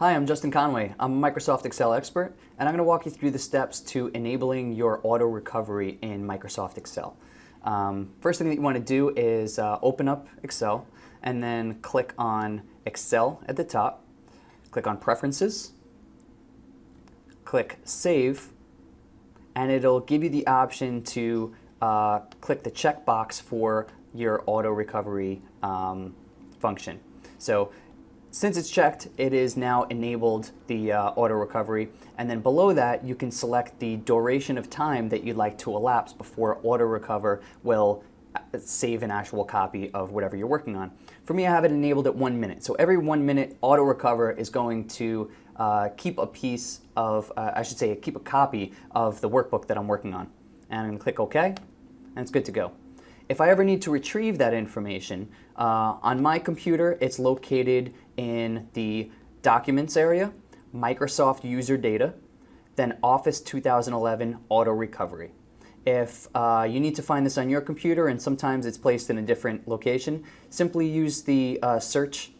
Hi, I'm Justin Conway. I'm a Microsoft Excel expert, and I'm going to walk you through the steps to enabling your auto recovery in Microsoft Excel. First thing that you want to do is open up Excel and then click on Excel at the top, click on Preferences, click Save, and it'll give you the option to click the checkbox for your auto recovery function. So since it's checked, it is now enabled the auto recovery, and then below that you can select the duration of time that you'd like to elapse before auto recover will save an actual copy of whatever you're working on. For me, I have it enabled at 1 minute. So every 1 minute auto recover is going to keep a piece of, keep a copy of the workbook that I'm working on. And I'm going to click OK, and it's good to go. If I ever need to retrieve that information, on my computer, it's located in the Documents area, Microsoft User Data, then Office 2011 Auto Recovery. If you need to find this on your computer, and sometimes it's placed in a different location, simply use the search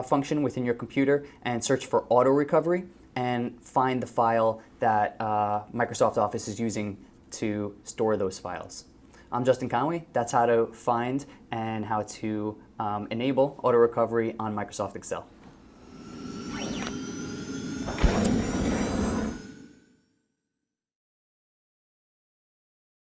function within your computer and search for Auto Recovery and find the file that Microsoft Office is using to store those files. I'm Justin Conway. That's how to find and how to enable auto recovery on Microsoft Excel.